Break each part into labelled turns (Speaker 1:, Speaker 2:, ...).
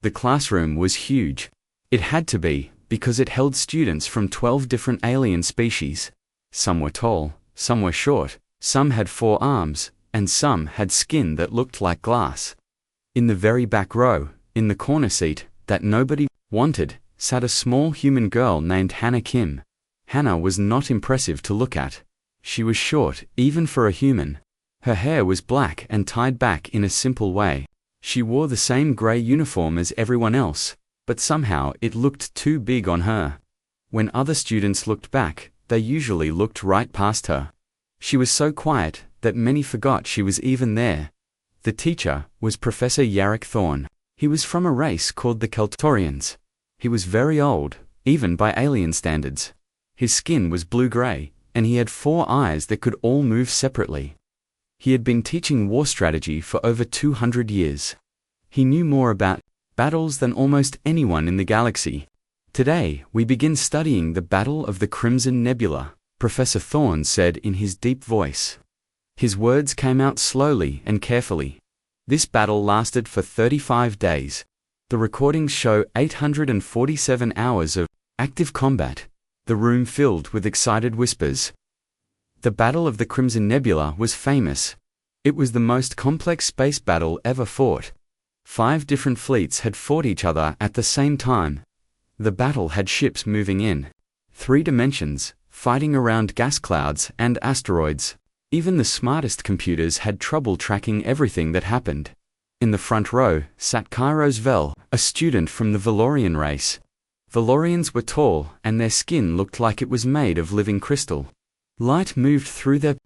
Speaker 1: The classroom was huge. It had to be, because it held students from 12 different alien species. Some were tall, some were short, some had 4 arms, and some had skin that looked like glass. In the very back row, in the corner seat, that nobody wanted, sat a small human girl named Hannah Kim. Hannah was not impressive to look at. She was short, even for a human. Her hair was black and tied back in a simple way. She wore the same grey uniform as everyone else, but somehow it looked too big on her. When other students looked back, they usually looked right past her. She was so quiet that many forgot she was even there. The teacher was Professor Yarrick Thorne. He was from a race called the Keltorians. He was very old, even by alien standards. His skin was blue-grey, and he had 4 eyes that could all move separately. He had been teaching war strategy for over 200 years. He knew more about battles than almost anyone in the galaxy. Today, we begin studying the Battle of the Crimson Nebula, Professor Thorne said in his deep voice. His words came out slowly and carefully. This battle lasted for 35 days. The recordings show 847 hours of active combat. The room filled with excited whispers. The Battle of the Crimson Nebula was famous. It was the most complex space battle ever fought. 5 different fleets had fought each other at the same time. The battle had ships moving in 3 dimensions, fighting around gas clouds and asteroids. Even the smartest computers had trouble tracking everything that happened. In the front row sat Kairos Vel, a student from the Valorian race. Valorians were tall, and their skin looked like it was made of living crystal. Light moved through their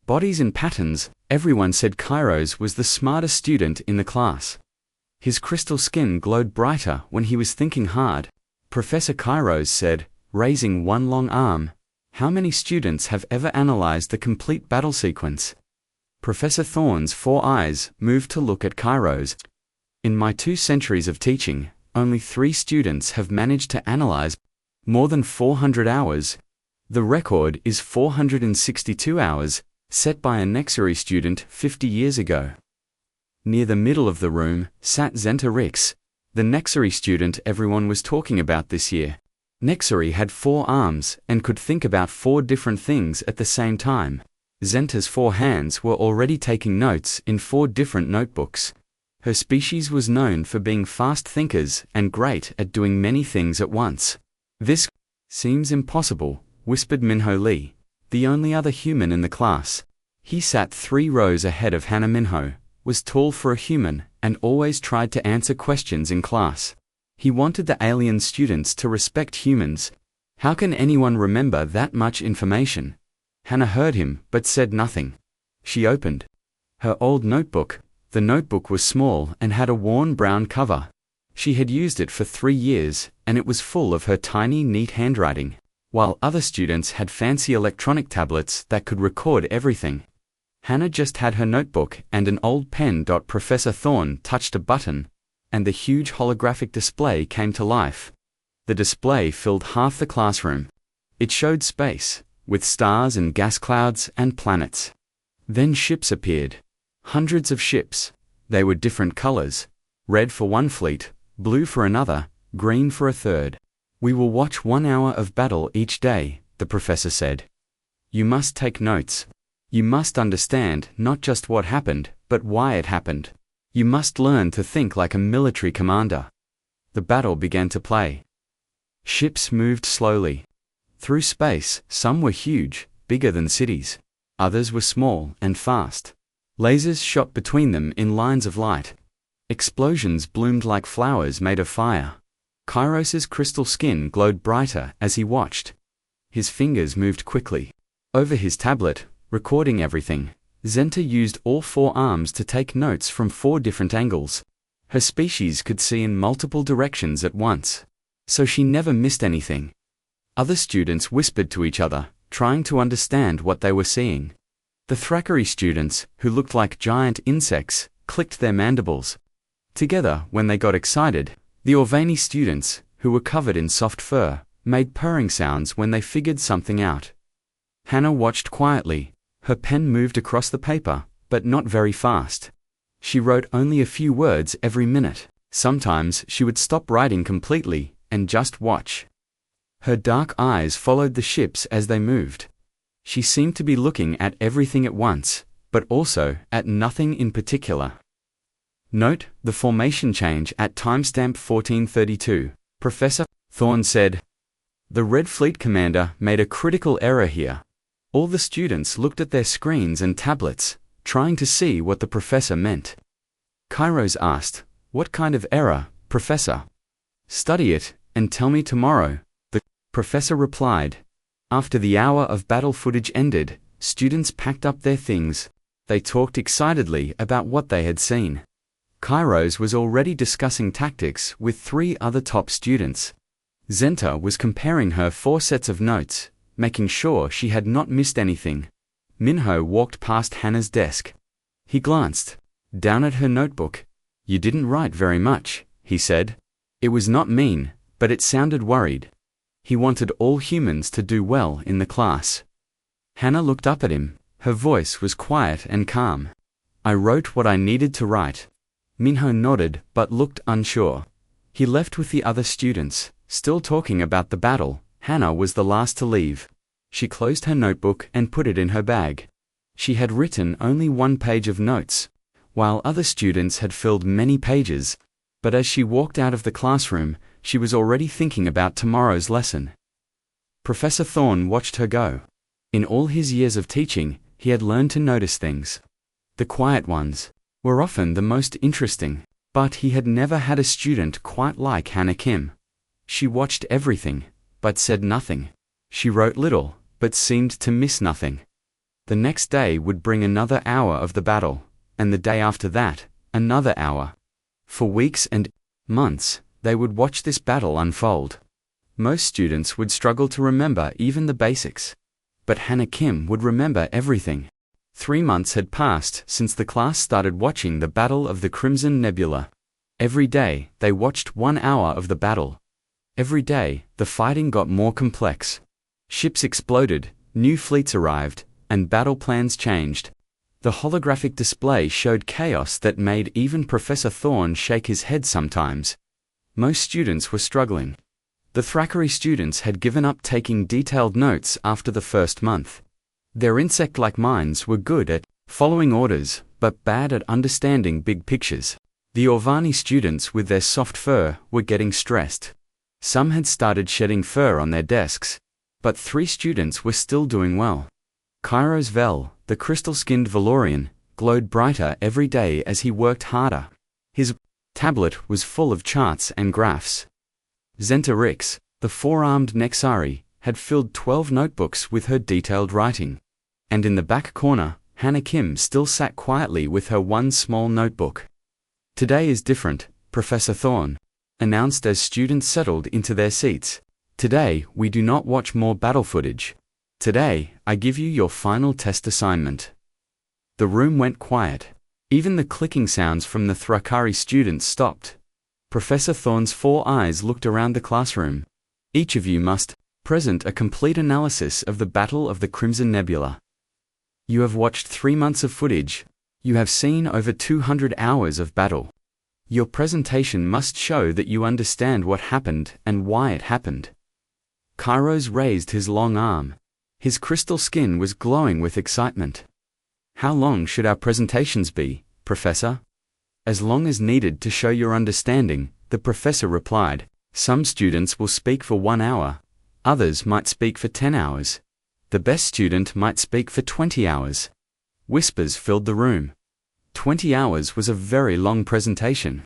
Speaker 1: bodies in patterns. Everyone said Kairos was the smartest student in the class. His crystal skin glowed brighter when he was thinking hard. Professor Kairos said, raising one long arm, "How many students have ever analyzed the complete battle sequence?" Professor Thorne's 4 eyes moved to look at Kairos. "In my 2 centuries of teaching, only 3 students have managed to analyze more than 400 hours. The record is 462 hours, set by a Nexary student 50 years ago." Near the middle of the room sat Zenta Rix, the Nexary student everyone was talking about this year. Nexary had 4 arms and could think about 4 different things at the same time. Zenta's 4 hands were already taking notes in 4 different notebooks. Her species was known for being fast thinkers and great at doing many things at once. "This seems impossible," whispered Minho Lee, the only other human in the class. He sat 3 rows ahead of Hannah. Minho was tall for a human and always tried to answer questions in class. He wanted the alien students to respect humans. How can anyone remember that much information? Hannah heard him but said nothing. She opened her old notebook. The notebook was small and had a worn brown cover. She had used it for 3 years, and it was full of her tiny, neat handwriting, while other students had fancy electronic tablets that could record everything. Hannah just had her notebook and an old pen. Professor Thorne touched a button, and the huge holographic display came to life. The display filled half the classroom. It showed space, with stars and gas clouds and planets. Then ships appeared. Hundreds of ships. They were different colors. Red for one fleet, blue for another, green for a third. "We will watch 1 hour of battle each day," the professor said. "You must take notes. You must understand not just what happened, but why it happened. You must learn to think like a military commander." The battle began to play. Ships moved slowly through space. Some were huge, bigger than cities. Others were small and fast. Lasers shot between them in lines of light. Explosions bloomed like flowers made of fire. Kairos's crystal skin glowed brighter as he watched. His fingers moved quickly over his tablet, recording everything. Zenta used all 4 arms to take notes from 4 different angles. Her species could see in multiple directions at once, so she never missed anything. Other students whispered to each other, trying to understand what they were seeing. The Thrakkery students, who looked like giant insects, clicked their mandibles together when they got excited. The Orvani students, who were covered in soft fur, made purring sounds when they figured something out. Hannah watched quietly. Her pen moved across the paper, but not very fast. She wrote only a few words every minute. Sometimes she would stop writing completely and just watch. Her dark eyes followed the ships as they moved. She seemed to be looking at everything at once, but also at nothing in particular. Note the formation change at timestamp 1432. Professor Thorne said, "The Red Fleet commander made a critical error here." All the students looked at their screens and tablets, trying to see what the professor meant. Kairos asked, "What kind of error, Professor?" "Study it, and tell me tomorrow," the professor replied. After the hour of battle footage ended, students packed up their things. They talked excitedly about what they had seen. Kairos was already discussing tactics with 3 other top students. Zenta was comparing her 4 sets of notes, making sure she had not missed anything. Minho walked past Hannah's desk. He glanced down at her notebook. "You didn't write very much," he said. It was not mean, but it sounded worried. He wanted all humans to do well in the class. Hannah looked up at him. Her voice was quiet and calm. "I wrote what I needed to write." Minho nodded but looked unsure. He left with the other students, still talking about the battle. Hannah was the last to leave. She closed her notebook and put it in her bag. She had written only 1 page of notes, while other students had filled many pages. But as she walked out of the classroom, she was already thinking about tomorrow's lesson. Professor Thorne watched her go. In all his years of teaching, he had learned to notice things. The quiet ones were often the most interesting, but he had never had a student quite like Hannah Kim. She watched everything, but said nothing. She wrote little, but seemed to miss nothing. The next day would bring another hour of the battle, and the day after that, another hour. For weeks and months, they would watch this battle unfold. Most students would struggle to remember even the basics. But Hannah Kim would remember everything. 3 months had passed since the class started watching the Battle of the Crimson Nebula. Every day, they watched 1 hour of the battle. Every day, the fighting got more complex. Ships exploded, new fleets arrived, and battle plans changed. The holographic display showed chaos that made even Professor Thorne shake his head sometimes. Most students were struggling. The Thackeray students had given up taking detailed notes after the first month. Their insect-like minds were good at following orders, but bad at understanding big pictures. The Orvani students with their soft fur were getting stressed. Some had started shedding fur on their desks, but 3 students were still doing well. Kairos Vel, the crystal-skinned Valorian, glowed brighter every day as he worked harder. His tablet was full of charts and graphs. Zenta Rix, the 4-armed Nexari, had filled 12 notebooks with her detailed writing. And in the back corner, Hannah Kim still sat quietly with her 1 small notebook. "Today is different," Professor Thorne announced as students settled into their seats. "Today, we do not watch more battle footage. Today, I give you your final test assignment." The room went quiet. Even the clicking sounds from the Thrakari students stopped. Professor Thorne's 4 eyes looked around the classroom. "Each of you must present a complete analysis of the Battle of the Crimson Nebula. You have watched 3 months of footage. You have seen over 200 hours of battle. Your presentation must show that you understand what happened and why it happened." Kairos raised his long arm. His crystal skin was glowing with excitement. "How long should our presentations be, Professor?" "As long as needed to show your understanding," the professor replied. "Some students will speak for 1 hour. Others might speak for 10 hours. The best student might speak for 20 hours. Whispers filled the room. 20 hours was a very long presentation.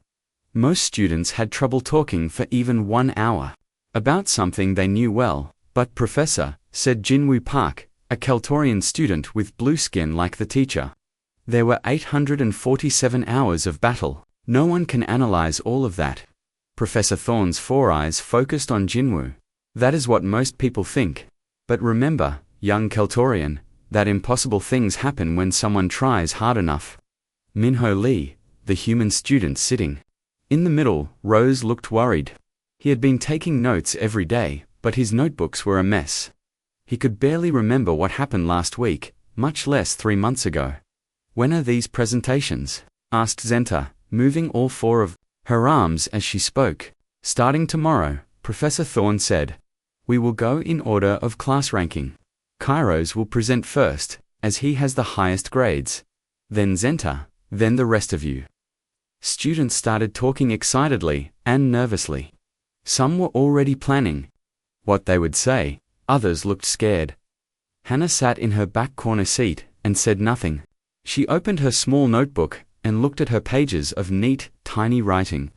Speaker 1: Most students had trouble talking for even 1 hour about something they knew well. "But Professor," said Jinwoo Park, a Keltorian student with blue skin like the teacher, "there were 847 hours of battle. No one can analyze all of that." Professor Thorne's 4 eyes focused on Jinwoo. "That is what most people think. But remember, young Keltorian, that impossible things happen when someone tries hard enough." Minho Lee, the human student sitting in the middle, Rose looked worried. He had been taking notes every day, but his notebooks were a mess. He could barely remember what happened last week, much less 3 months ago. "When are these presentations?" asked Zenta, moving all 4 of her arms as she spoke. Starting tomorrow, Professor Thorne said, we will go in order of class ranking. Kairos will present first, as he has the highest grades. Then Zenta, then the rest of you. Students started talking excitedly and nervously. Some were already planning what they would say, others looked scared. Hannah sat in her back corner seat and said nothing. She opened her small notebook and looked at her pages of neat, tiny writing.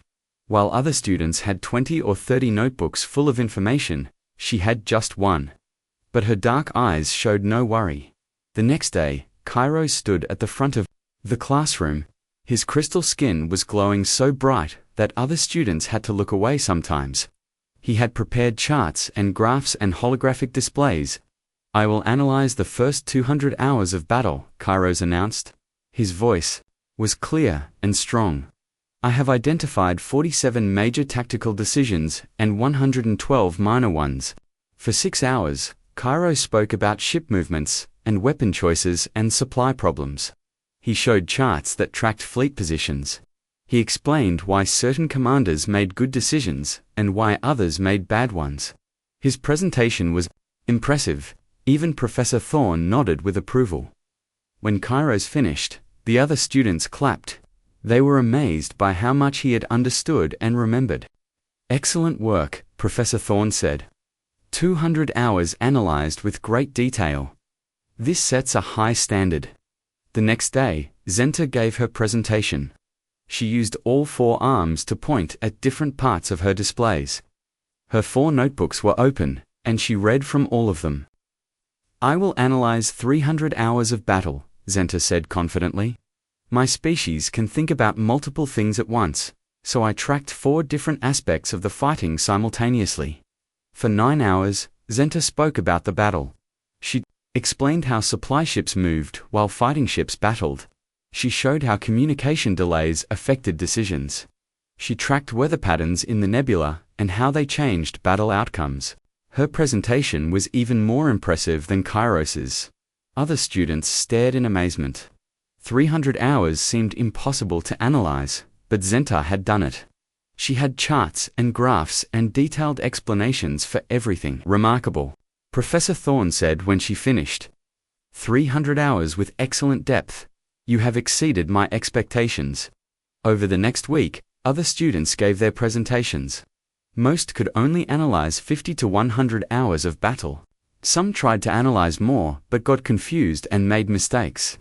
Speaker 1: While other students had 20 or 30 notebooks full of information, she had just one. But her dark eyes showed no worry. The next day, Kairos stood at the front of the classroom. His crystal skin was glowing so bright that other students had to look away sometimes. He had prepared charts and graphs and holographic displays. I will analyze the first 200 hours of battle, Kairos announced. His voice was clear and strong. I have identified 47 major tactical decisions and 112 minor ones. For 6 hours, Kairos spoke about ship movements and weapon choices and supply problems. He showed charts that tracked fleet positions. He explained why certain commanders made good decisions and why others made bad ones. His presentation was impressive. Even Professor Thorne nodded with approval. When Kairos finished, the other students clapped. They were amazed by how much he had understood and remembered. Excellent work, Professor Thorne said. 200 hours analyzed with great detail. This sets a high standard. The next day, Zenta gave her presentation. She used all 4 arms to point at different parts of her displays. Her 4 notebooks were open, and she read from all of them. I will analyze 300 hours of battle, Zenta said confidently. My species can think about multiple things at once, so I tracked 4 different aspects of the fighting simultaneously. For 9 hours, Zenta spoke about the battle. She explained how supply ships moved while fighting ships battled. She showed how communication delays affected decisions. She tracked weather patterns in the nebula and how they changed battle outcomes. Her presentation was even more impressive than Kairos's. Other students stared in amazement. 300 hours seemed impossible to analyze, but Zenta had done it. She had charts and graphs and detailed explanations for everything. Remarkable, Professor Thorne said when she finished. 300 hours with excellent depth. You have exceeded my expectations. Over the next week, other students gave their presentations. Most could only analyze 50 to 100 hours of battle. Some tried to analyze more but got confused and made mistakes.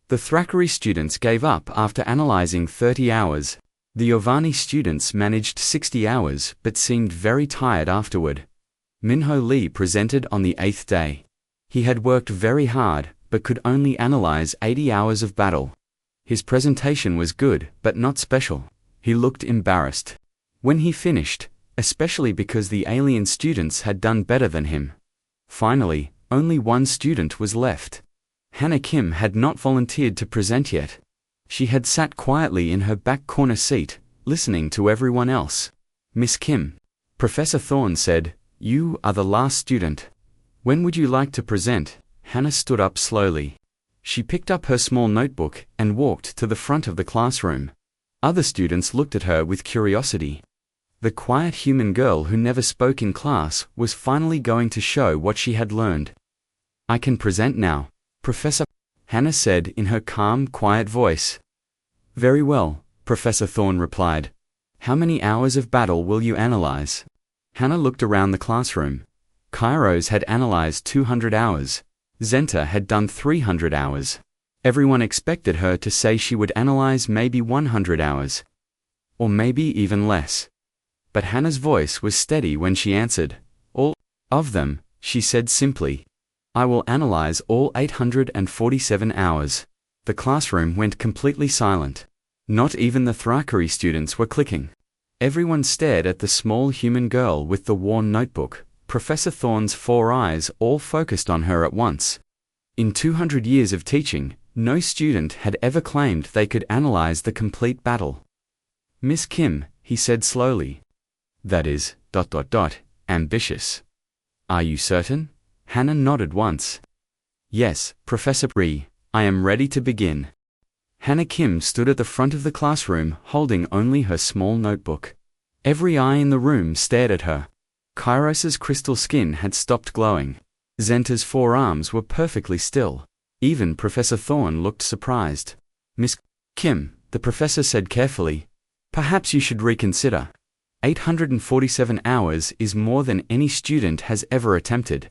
Speaker 1: The Thrakkery students gave up after analyzing 30 hours. The Yovani students managed 60 hours but seemed very tired afterward. Minho Lee presented on the 8th day. He had worked very hard but could only analyze 80 hours of battle. His presentation was good but not special. He looked embarrassed when he finished, especially because the alien students had done better than him. Finally, only one student was left. Hannah Kim had not volunteered to present yet. She had sat quietly in her back corner seat, listening to everyone else. Miss Kim, Professor Thorne said, you are the last student. When would you like to present? Hannah stood up slowly. She picked up her small notebook and walked to the front of the classroom. Other students looked at her with curiosity. The quiet human girl who never spoke in class was finally going to show what she had learned. I can present now, Professor, Hannah said in her calm, quiet voice. Very well, Professor Thorne replied. How many hours of battle will you analyze? Hannah looked around the classroom. Kairos had analyzed 200 hours. Zenta had done 300 hours. Everyone expected her to say she would analyze maybe 100 hours. Or maybe even less. But Hannah's voice was steady when she answered. All of them, she said simply. I will analyze all 847 hours. The classroom went completely silent. Not even the Thrakkery students were clicking. Everyone stared at the small human girl with the worn notebook. Professor Thorne's 4 eyes all focused on her at once. In 200 years of teaching, no student had ever claimed they could analyze the complete battle. Miss Kim, he said slowly. That is, ambitious. Are you certain? Hannah nodded once. Yes, Professor Bree, I am ready to begin. Hannah Kim stood at the front of the classroom, holding only her small notebook. Every eye in the room stared at her. Kairos's crystal skin had stopped glowing. Zenta's forearms were perfectly still. Even Professor Thorne looked surprised. "Miss Kim," the professor said carefully, "perhaps you should reconsider. 847 hours is more than any student has ever attempted.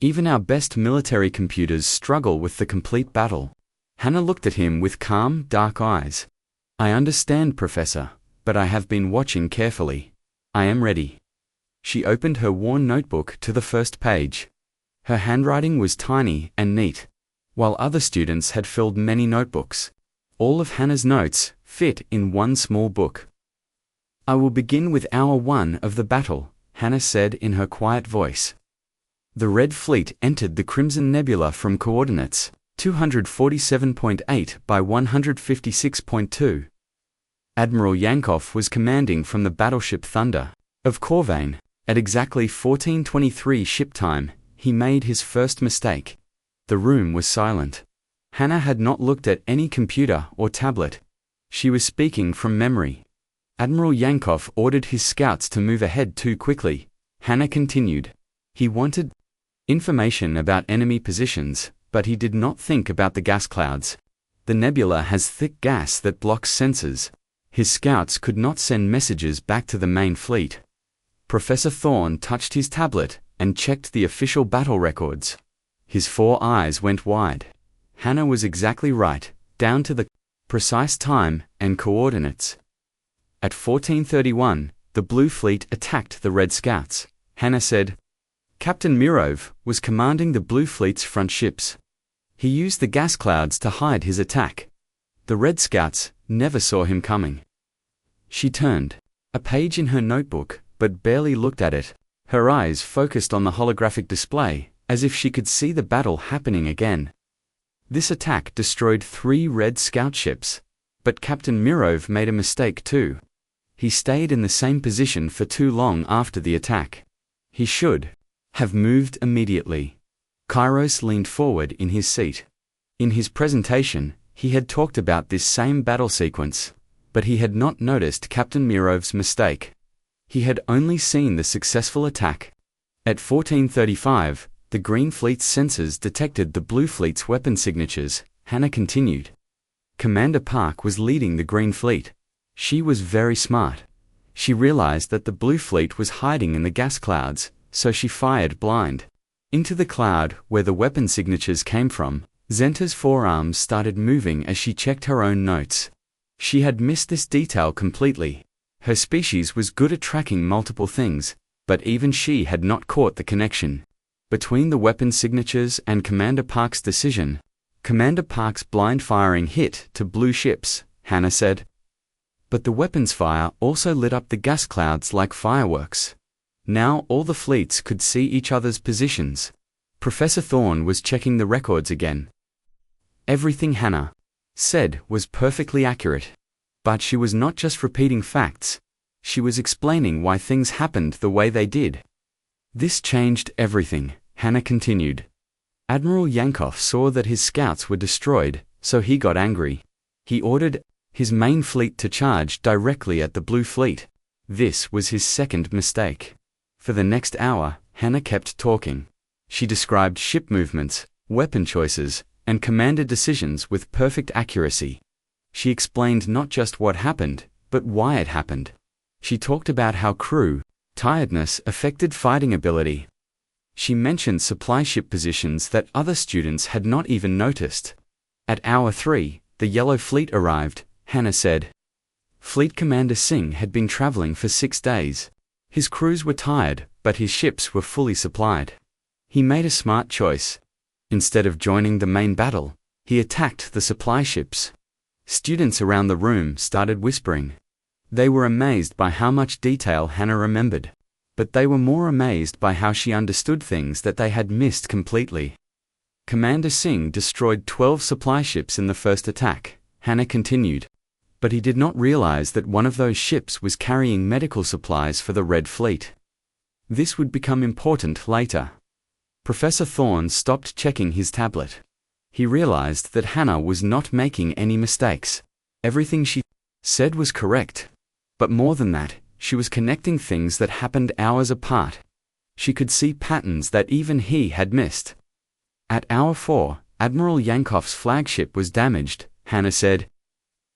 Speaker 1: Even our best military computers struggle with the complete battle." Hannah looked at him with calm, dark eyes. "I understand, Professor, but I have been watching carefully. I am ready." She opened her worn notebook to the first page. Her handwriting was tiny and neat, while other students had filled many notebooks. All of Hannah's notes fit in one small book. "I will begin with Hour 1 of the battle," Hannah said in her quiet voice. The Red Fleet entered the Crimson Nebula from coordinates 247.8 by 156.2. Admiral Yankov was commanding from the battleship Thunder of Corvain. At exactly 14:23 ship time, he made his first mistake. The room was silent. Hannah had not looked at any computer or tablet. She was speaking from memory. Admiral Yankov ordered his scouts to move ahead too quickly. Hannah continued. He wanted information about enemy positions, but he did not think about the gas clouds. The nebula has thick gas that blocks sensors. His scouts could not send messages back to the main fleet. Professor Thorne touched his tablet and checked the official battle records. His 4 eyes went wide. Hannah was exactly right, down to the precise time and coordinates. At 14:31, the Blue Fleet attacked the Red Scouts. Hannah said. Captain Mirov was commanding the Blue Fleet's front ships. He used the gas clouds to hide his attack. The Red Scouts never saw him coming. She turned a page in her notebook, but barely looked at it. Her eyes focused on the holographic display, as if she could see the battle happening again. This attack destroyed 3 Red Scout ships, but Captain Mirov made a mistake too. He stayed in the same position for too long after the attack. He should have moved immediately. Kairos leaned forward in his seat. In his presentation, he had talked about this same battle sequence, but he had not noticed Captain Mirov's mistake. He had only seen the successful attack. At 14:35, the Green Fleet's sensors detected the Blue Fleet's weapon signatures. Hannah continued. Commander Park was leading the Green Fleet. She was very smart. She realized that the Blue Fleet was hiding in the gas clouds, so she fired blind. Into the cloud where the weapon signatures came from, Zenta's forearms started moving as she checked her own notes. She had missed this detail completely. Her species was good at tracking multiple things, but even she had not caught the connection between the weapon signatures and Commander Park's decision. Commander Park's blind firing hit to blue ships, Hannah said. But the weapons fire also lit up the gas clouds like fireworks. Now all the fleets could see each other's positions. Professor Thorne was checking the records again. Everything Hannah said was perfectly accurate. But she was not just repeating facts. She was explaining why things happened the way they did. This changed everything, Hannah continued. Admiral Yankov saw that his scouts were destroyed, so he got angry. He ordered his main fleet to charge directly at the Blue Fleet. This was his second mistake. For the next hour, Hannah kept talking. She described ship movements, weapon choices, and commander decisions with perfect accuracy. She explained not just what happened, but why it happened. She talked about how crew tiredness affected fighting ability. She mentioned supply ship positions that other students had not even noticed. At hour 3, the Yellow Fleet arrived, Hannah said. Fleet Commander Singh had been traveling for 6 days. His crews were tired, but his ships were fully supplied. He made a smart choice. Instead of joining the main battle, he attacked the supply ships. Students around the room started whispering. They were amazed by how much detail Hannah remembered, but they were more amazed by how she understood things that they had missed completely. Commander Singh destroyed 12 supply ships in the first attack, Hannah continued, but he did not realize that one of those ships was carrying medical supplies for the Red Fleet. This would become important later. Professor Thorne stopped checking his tablet. He realized that Hannah was not making any mistakes. Everything she said was correct. But more than that, she was connecting things that happened hours apart. She could see patterns that even he had missed. At hour 4, Admiral Yankoff's flagship was damaged, Hannah said.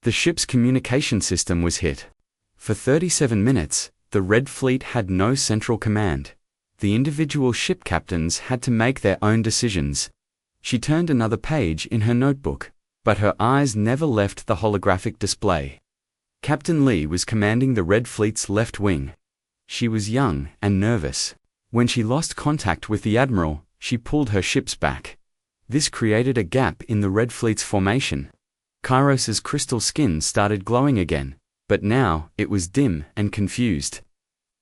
Speaker 1: The ship's communication system was hit. For 37 minutes, the Red Fleet had no central command. The individual ship captains had to make their own decisions. She turned another page in her notebook, but her eyes never left the holographic display. Captain Lee was commanding the Red Fleet's left wing. She was young and nervous. When she lost contact with the Admiral, she pulled her ships back. This created a gap in the Red Fleet's formation. Kairos's crystal skin started glowing again, but now it was dim and confused.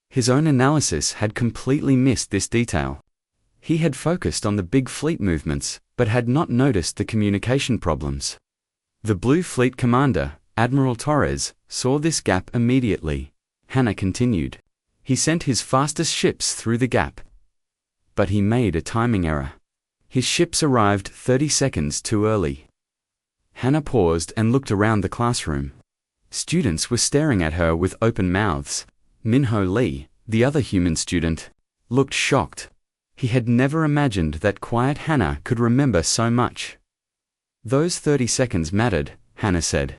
Speaker 1: His own analysis had completely missed this detail. He had focused on the big fleet movements, but had not noticed the communication problems. The Blue Fleet commander, Admiral Torres, saw this gap immediately. Hannah continued. He sent his fastest ships through the gap. But he made a timing error. His ships arrived 30 seconds too early. Hannah paused and looked around the classroom. Students were staring at her with open mouths. Minho Lee, the other human student, looked shocked. He had never imagined that quiet Hannah could remember so much. Those 30 seconds mattered, Hannah said.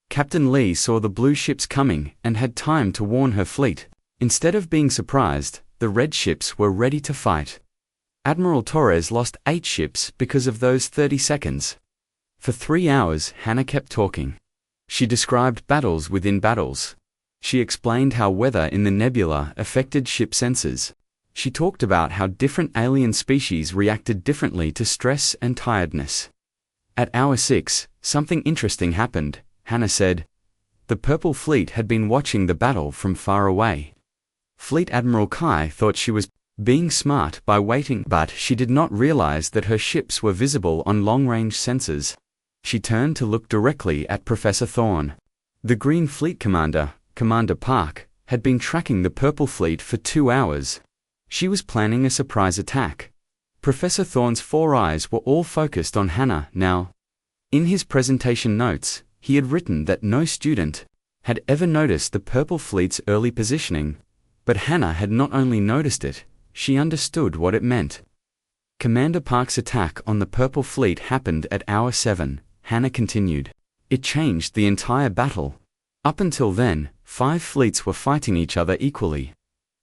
Speaker 1: Captain Lee saw the blue ships coming and had time to warn her fleet. Instead of being surprised, the red ships were ready to fight. Admiral Torres lost 8 ships because of those 30 seconds. For 3 hours, Hannah kept talking. She described battles within battles. She explained how weather in the nebula affected ship sensors. She talked about how different alien species reacted differently to stress and tiredness. At hour 6, something interesting happened, Hannah said. The Purple Fleet had been watching the battle from far away. Fleet Admiral Kai thought she was being smart by waiting, but she did not realize that her ships were visible on long-range sensors. She turned to look directly at Professor Thorne. The Green Fleet commander, Commander Park, had been tracking the Purple Fleet for 2 hours. She was planning a surprise attack. Professor Thorne's 4 eyes were all focused on Hannah now. In his presentation notes, he had written that no student had ever noticed the Purple Fleet's early positioning, but Hannah had not only noticed it, she understood what it meant. Commander Park's attack on the Purple Fleet happened at hour 7, Hannah continued. It changed the entire battle. Up until then, 5 fleets were fighting each other equally.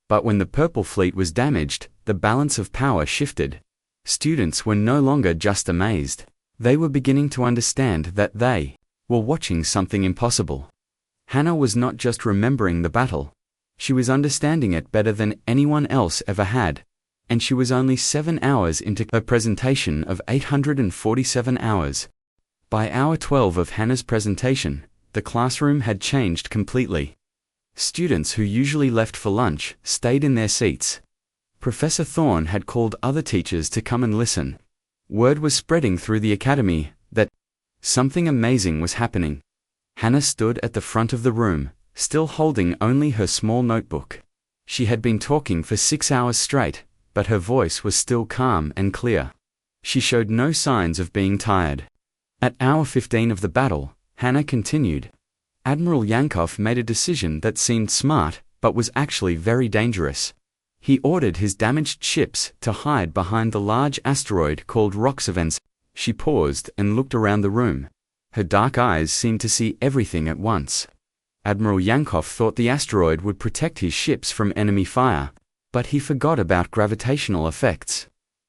Speaker 1: But when the Purple Fleet was damaged, the balance of power shifted. Students were no longer just amazed. They were beginning to understand that they were watching something impossible. Hannah was not just remembering the battle. She was understanding it better than anyone else ever had. And she was only 7 hours into her presentation of 847 hours. By hour 12 of Hannah's presentation, the classroom had changed completely. Students who usually left for lunch stayed in their seats. Professor Thorne had called other teachers to come and listen. Word was spreading through the academy that something amazing was happening. Hannah stood at the front of the room, still holding only her small notebook. She had been talking for 6 hours straight, but her voice was still calm and clear. She showed no signs of being tired. At hour 15 of the battle, Hannah continued. Admiral Yankoff made a decision that seemed smart, but was actually very dangerous. He ordered his damaged ships to hide behind the large asteroid called Roxavens. She paused and looked around the room. Her dark eyes seemed to see everything at once. Admiral Yankoff thought the asteroid would protect his ships from enemy fire, but he forgot about gravitational effects.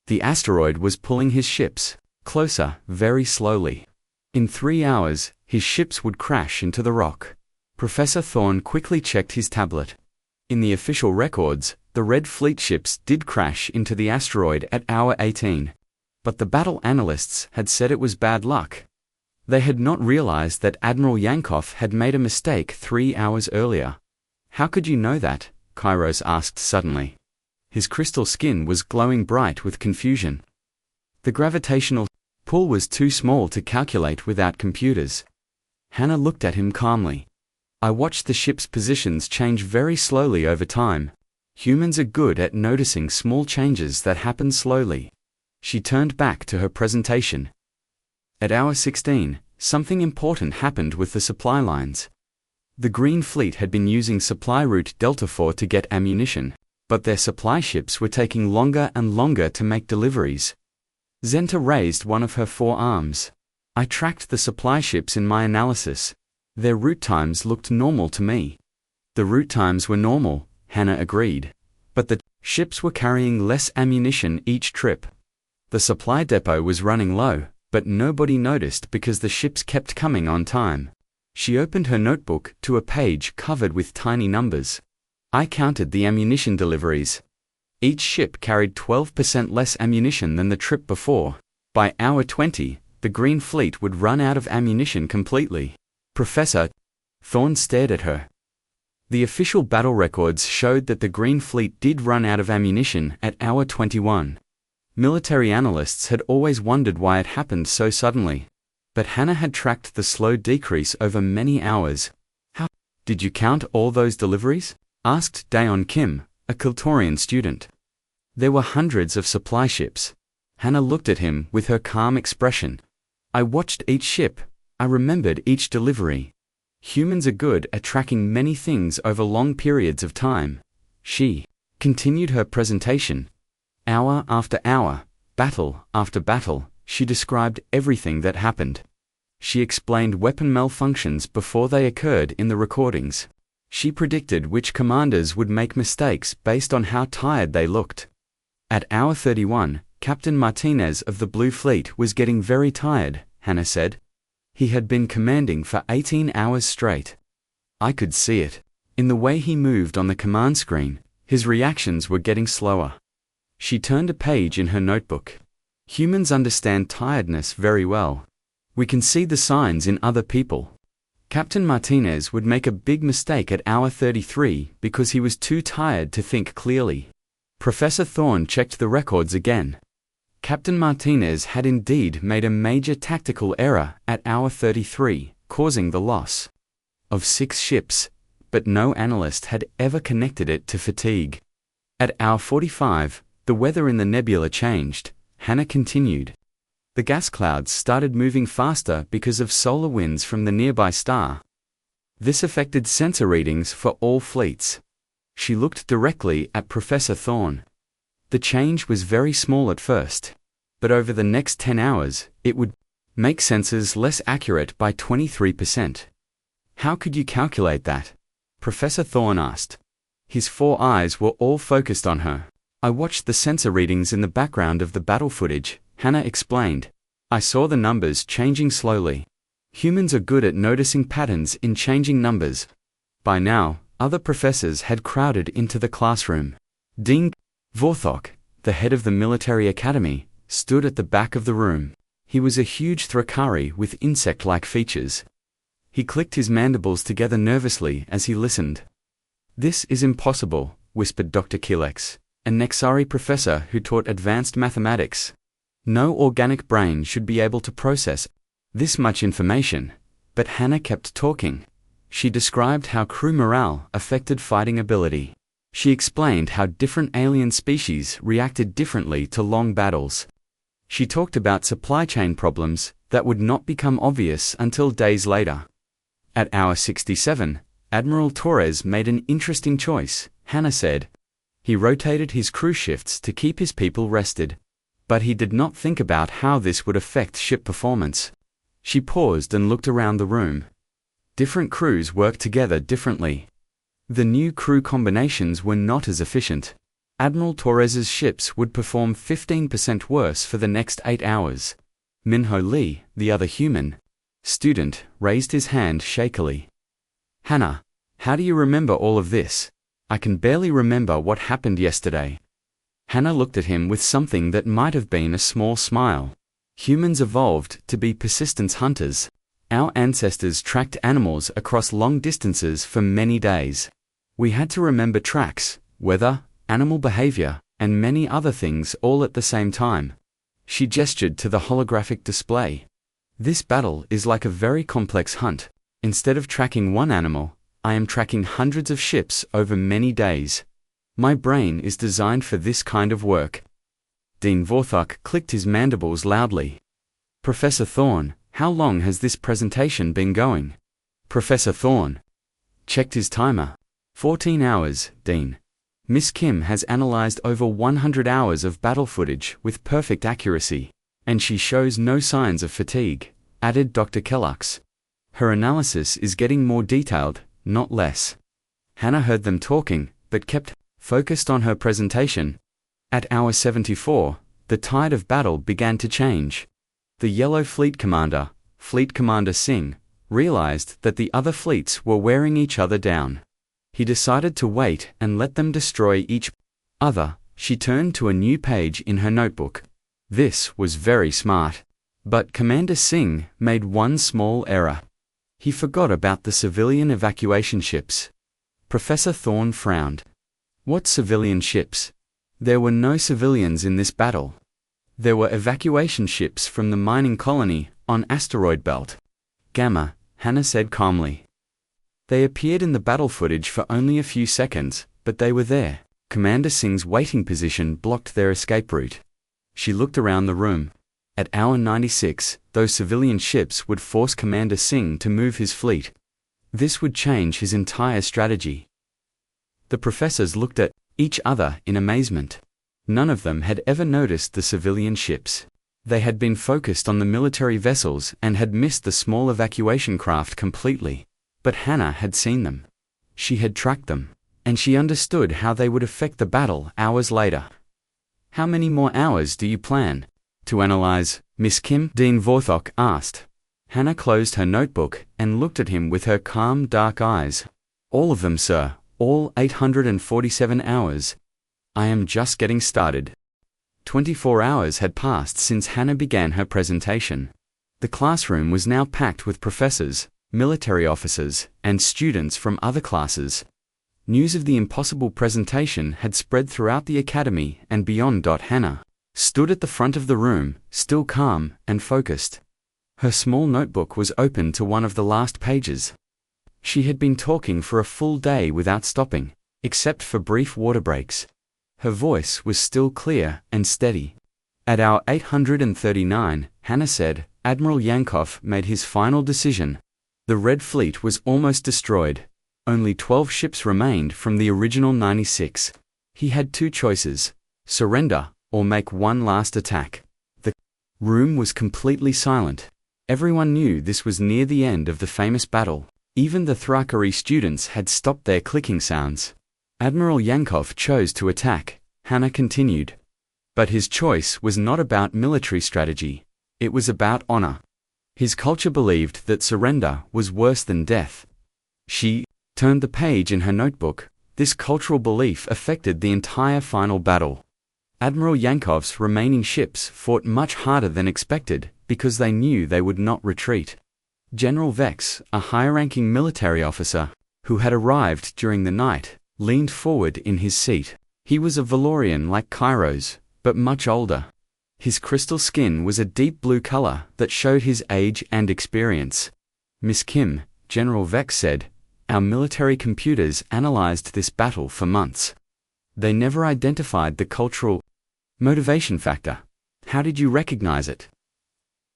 Speaker 1: The asteroid was pulling his ships closer, very slowly. In 3 hours, his ships would crash into the rock. Professor Thorne quickly checked his tablet. In the official records, the Red Fleet ships did crash into the asteroid at hour 18. But the battle analysts had said it was bad luck. They had not realized that Admiral Yankoff had made a mistake 3 hours earlier. How could you know that? Kairos asked suddenly. His crystal skin was glowing bright with confusion. The gravitational pull was too small to calculate without computers. Hannah looked at him calmly. I watched the ship's positions change very slowly over time. Humans are good at noticing small changes that happen slowly. She turned back to her presentation. At hour 16, something important happened with the supply lines. The Green Fleet had been using supply route Delta 4 to get ammunition, but their supply ships were taking longer and longer to make deliveries. Zenta raised one of her 4 arms. I tracked the supply ships in my analysis. Their route times looked normal to me. The route times were normal, Hannah agreed. But the ships were carrying less ammunition each trip. The supply depot was running low, but nobody noticed because the ships kept coming on time. She opened her notebook to a page covered with tiny numbers. I counted the ammunition deliveries. Each ship carried 12% less ammunition than the trip before. By hour 20, the Green Fleet would run out of ammunition completely. Professor Thorne stared at her. The official battle records showed that the Green Fleet did run out of ammunition at hour 21. Military analysts had always wondered why it happened so suddenly. But Hannah had tracked the slow decrease over many hours. How did you count all those deliveries? Asked Daeon Kim, a Kiltorian student. There were hundreds of supply ships. Hannah looked at him with her calm expression. I watched each ship. I remembered each delivery. Humans are good at tracking many things over long periods of time. She continued her presentation. Hour after hour, battle after battle, she described everything that happened. She explained weapon malfunctions before they occurred in the recordings. She predicted which commanders would make mistakes based on how tired they looked. At hour 31, Captain Martinez of the Blue Fleet was getting very tired, Hannah said. He had been commanding for 18 hours straight. I could see it. In the way he moved on the command screen, his reactions were getting slower. She turned a page in her notebook. Humans understand tiredness very well. We can see the signs in other people. Captain Martinez would make a big mistake at hour 33 because he was too tired to think clearly. Professor Thorne checked the records again. Captain Martinez had indeed made a major tactical error at hour 33, causing the loss of 6 ships, but no analyst had ever connected it to fatigue. At hour 45, the weather in the nebula changed. Hannah continued. The gas clouds started moving faster because of solar winds from the nearby star. This affected sensor readings for all fleets. She looked directly at Professor Thorne. The change was very small at first, but over the next 10 hours, it would make sensors less accurate by 23%. How could you calculate that? Professor Thorne asked. His 4 eyes were all focused on her. I watched the sensor readings in the background of the battle footage, Hannah explained. I saw the numbers changing slowly. Humans are good at noticing patterns in changing numbers. By now, other professors had crowded into the classroom. Dean Vorthok, the head of the military academy, stood at the back of the room. He was a huge Thrakari with insect-like features. He clicked his mandibles together nervously as he listened. This is impossible, whispered Dr. Kilex, a Nexari professor who taught advanced mathematics. No organic brain should be able to process this much information. But Hannah kept talking. She described how crew morale affected fighting ability. She explained how different alien species reacted differently to long battles. She talked about supply chain problems that would not become obvious until days later. At hour 67, Admiral Torres made an interesting choice, Hannah said. He rotated his crew shifts to keep his people rested. But he did not think about how this would affect ship performance. She paused and looked around the room. Different crews worked together differently. The new crew combinations were not as efficient. Admiral Torres's ships would perform 15% worse for the next 8 hours. Minho Lee, the other human student, raised his hand shakily. Hannah, how do you remember all of this? I can barely remember what happened yesterday. Hannah looked at him with something that might have been a small smile. Humans evolved to be persistence hunters. Our ancestors tracked animals across long distances for many days. We had to remember tracks, weather, animal behavior, and many other things all at the same time. She gestured to the holographic display. This battle is like a very complex hunt. Instead of tracking one animal, I am tracking hundreds of ships over many days. My brain is designed for this kind of work. Dean Vorthok clicked his mandibles loudly. Professor Thorne, how long has this presentation been going? Professor Thorne checked his timer. 14 hours, Dean. Miss Kim has analyzed over 100 hours of battle footage with perfect accuracy, and she shows no signs of fatigue, added Dr. Kellux. Her analysis is getting more detailed, not less. Hannah heard them talking, but kept focused on her presentation. At hour 74, the tide of battle began to change. The Yellow Fleet Commander, Fleet Commander Singh, realized that the other fleets were wearing each other down. He decided to wait and let them destroy each other. She turned to a new page in her notebook. This was very smart. But Commander Singh made one small error. He forgot about the civilian evacuation ships. Professor Thorne frowned. What civilian ships? There were no civilians in this battle. There were evacuation ships from the mining colony on asteroid belt. Gamma, Hannah said calmly. They appeared in the battle footage for only a few seconds, but they were there. Commander Singh's waiting position blocked their escape route. She looked around the room. At hour 96, those civilian ships would force Commander Singh to move his fleet. This would change his entire strategy. The professors looked at each other in amazement. None of them had ever noticed the civilian ships. They had been focused on the military vessels and had missed the small evacuation craft completely. But Hannah had seen them. She had tracked them, and she understood how they would affect the battle hours later. How many more hours do you plan to analyze, Miss Kim? Dean Vorthok asked. Hannah closed her notebook and looked at him with her calm, dark eyes. All of them, sir. All 847 hours. I am just getting started. 24 hours had passed since Hannah began her presentation. The classroom was now packed with professors, military officers, and students from other classes. News of the impossible presentation had spread throughout the academy and beyond. Hannah stood at the front of the room, still calm and focused. Her small notebook was open to one of the last pages. She had been talking for a full day without stopping, except for brief water breaks. Her voice was still clear and steady. At hour 839, Hannah said, Admiral Yankov made his final decision. The Red Fleet was almost destroyed. Only 12 ships remained from the original 96. He had two choices: surrender or make one last attack. The room was completely silent. Everyone knew this was near the end of the famous battle. Even the Thrakari students had stopped their clicking sounds. Admiral Yankov chose to attack, Hannah continued. But his choice was not about military strategy. It was about honor. His culture believed that surrender was worse than death. She turned the page in her notebook. This cultural belief affected the entire final battle. Admiral Yankov's remaining ships fought much harder than expected because they knew they would not retreat. General Vex, a high-ranking military officer, who had arrived during the night, leaned forward in his seat. He was a Valorian like Kairos, but much older. His crystal skin was a deep blue color that showed his age and experience. Miss Kim, General Vex said, our military computers analyzed this battle for months. They never identified the cultural motivation factor. How did you recognize it?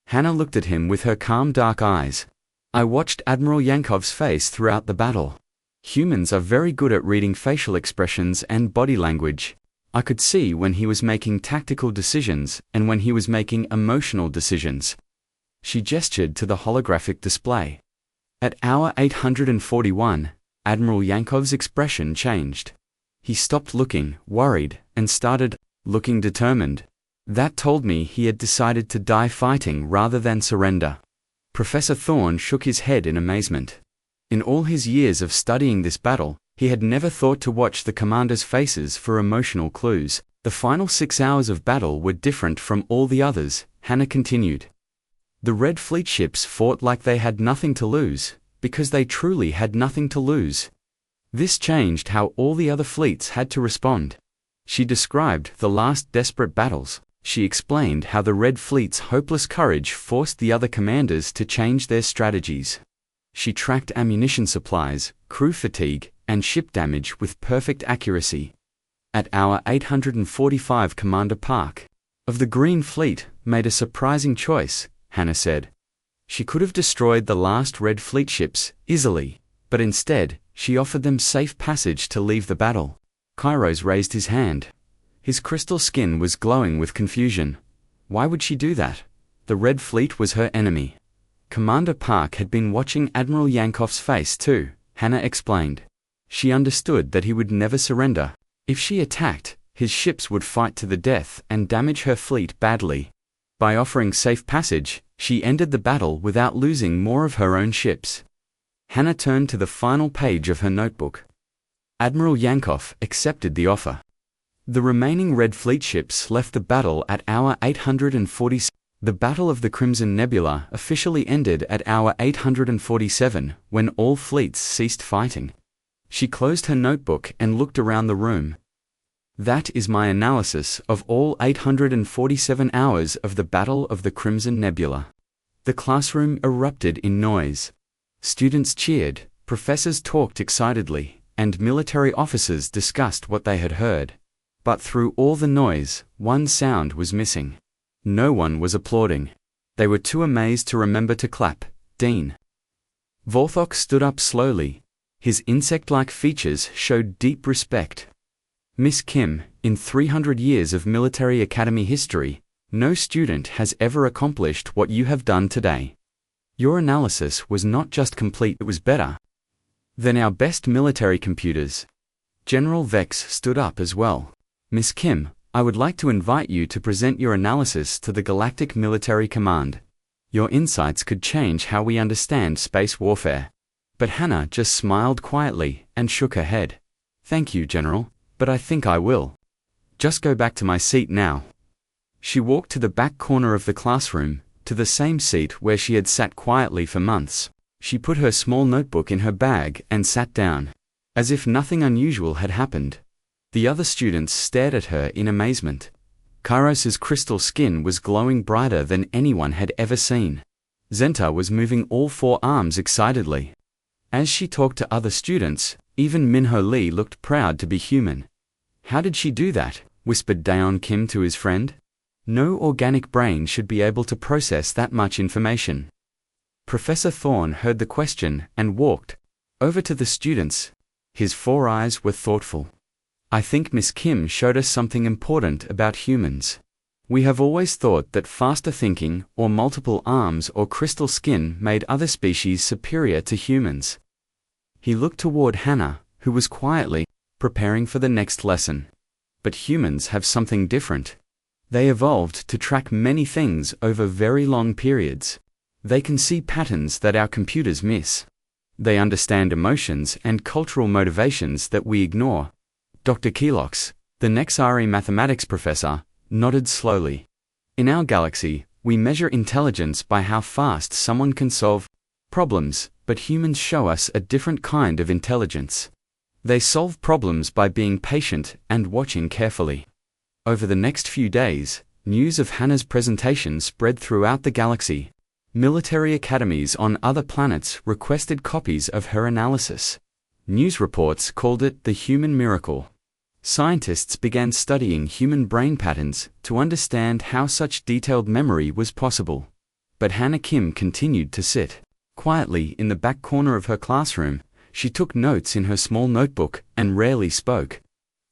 Speaker 1: Hannah looked at him with her calm dark eyes. I watched Admiral Yankov's face throughout the battle. Humans are very good at reading facial expressions and body language. I could see when he was making tactical decisions and when he was making emotional decisions. She gestured to the holographic display. At hour 841, Admiral Yankov's expression changed. He stopped looking worried and started looking determined. That told me he had decided to die fighting rather than surrender. Professor Thorne shook his head in amazement. In all his years of studying this battle, he had never thought to watch the commanders' faces for emotional clues. The final 6 hours of battle were different from all the others, Hannah continued. The Red Fleet ships fought like they had nothing to lose, because they truly had nothing to lose. This changed how all the other fleets had to respond. She described the last desperate battles. She explained how the Red Fleet's hopeless courage forced the other commanders to change their strategies. She tracked ammunition supplies, crew fatigue, and ship damage with perfect accuracy. At hour 845, Commander Park of the Green Fleet made a surprising choice, Hannah said. She could have destroyed the last Red Fleet ships easily, but instead, she offered them safe passage to leave the battle. Kairos raised his hand. His crystal skin was glowing with confusion. Why would she do that? The Red Fleet was her enemy. Commander Park had been watching Admiral Yankoff's face too, Hannah explained. She understood that he would never surrender. If she attacked, his ships would fight to the death and damage her fleet badly. By offering safe passage, she ended the battle without losing more of her own ships. Hannah turned to the final page of her notebook. Admiral Yankoff accepted the offer. The remaining Red Fleet ships left the battle at hour 846. The Battle of the Crimson Nebula officially ended at hour 847 when all fleets ceased fighting. She closed her notebook and looked around the room. That is my analysis of all 847 hours of the Battle of the Crimson Nebula. The classroom erupted in noise. Students cheered, professors talked excitedly, and military officers discussed what they had heard. But through all the noise, one sound was missing. No one was applauding. They were too amazed to remember to clap. Dean Vorthok stood up slowly. His insect-like features showed deep respect. Miss Kim, in 300 years of military academy history, no student has ever accomplished what you have done today. Your analysis was not just complete, it was better than our best military computers. General Vex stood up as well. Miss Kim, I would like to invite you to present your analysis to the Galactic Military Command. Your insights could change how we understand space warfare. But Hannah just smiled quietly and shook her head. Thank you, General, but I think I will just go back to my seat now. She walked to the back corner of the classroom, to the same seat where she had sat quietly for months. She put her small notebook in her bag and sat down, as if nothing unusual had happened. The other students stared at her in amazement. Kairos's crystal skin was glowing brighter than anyone had ever seen. Zenta was moving all four arms excitedly. As she talked to other students, even Minho Lee looked proud to be human. How did she do that? Whispered Daeon Kim to his friend. No organic brain should be able to process that much information. Professor Thorne heard the question and walked over to the students. His four eyes were thoughtful. I think Miss Kim showed us something important about humans. We have always thought that faster thinking, or multiple arms or crystal skin made other species superior to humans. He looked toward Hannah, who was quietly preparing for the next lesson. But humans have something different. They evolved to track many things over very long periods. They can see patterns that our computers miss. They understand emotions and cultural motivations that we ignore. Dr. Kelox, the Nexari mathematics professor, nodded slowly. In our galaxy, we measure intelligence by how fast someone can solve problems, but humans show us a different kind of intelligence. They solve problems by being patient and watching carefully. Over the next few days, news of Hannah's presentation spread throughout the galaxy. Military academies on other planets requested copies of her analysis. News reports called it the human miracle. Scientists began studying human brain patterns to understand how such detailed memory was possible. But Hannah Kim continued to sit quietly in the back corner of her classroom. She took notes in her small notebook and rarely spoke.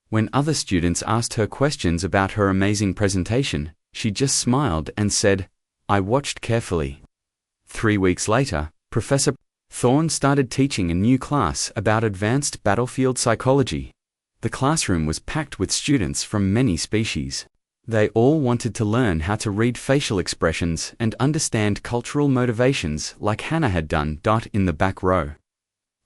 Speaker 1: When other students asked her questions about her amazing presentation, she just smiled and said, I watched carefully. 3 weeks later, Professor Thorne started teaching a new class about advanced battlefield psychology. The classroom was packed with students from many species. They all wanted to learn how to read facial expressions and understand cultural motivations like Hannah had done. In the back row,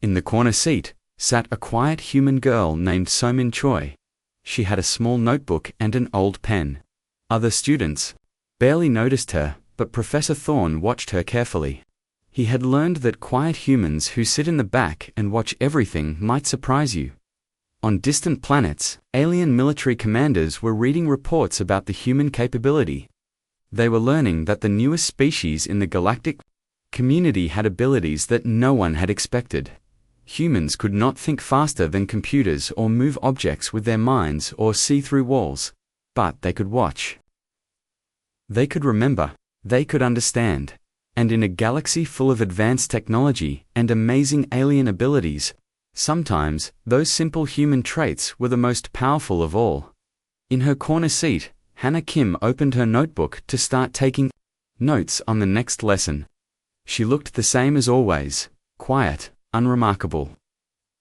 Speaker 1: in the corner seat, sat a quiet human girl named Somin Choi. She had a small notebook and an old pen. Other students barely noticed her, but Professor Thorne watched her carefully. He had learned that quiet humans who sit in the back and watch everything might surprise you. On distant planets, alien military commanders were reading reports about the human capability. They were learning that the newest species in the galactic community had abilities that no one had expected. Humans could not think faster than computers or move objects with their minds or see through walls, but they could watch. They could remember. they could understand. And in a galaxy full of advanced technology and amazing alien abilities, sometimes those simple human traits were the most powerful of all. In her corner seat, Hannah Kim opened her notebook to start taking notes on the next lesson. She looked the same as always, quiet, unremarkable,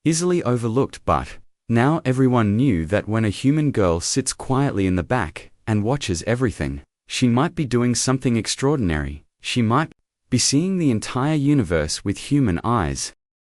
Speaker 1: easily overlooked, but now everyone knew that when a human girl sits quietly in the back and watches everything, she might be doing something extraordinary. She might be seeing the entire universe with human eyes.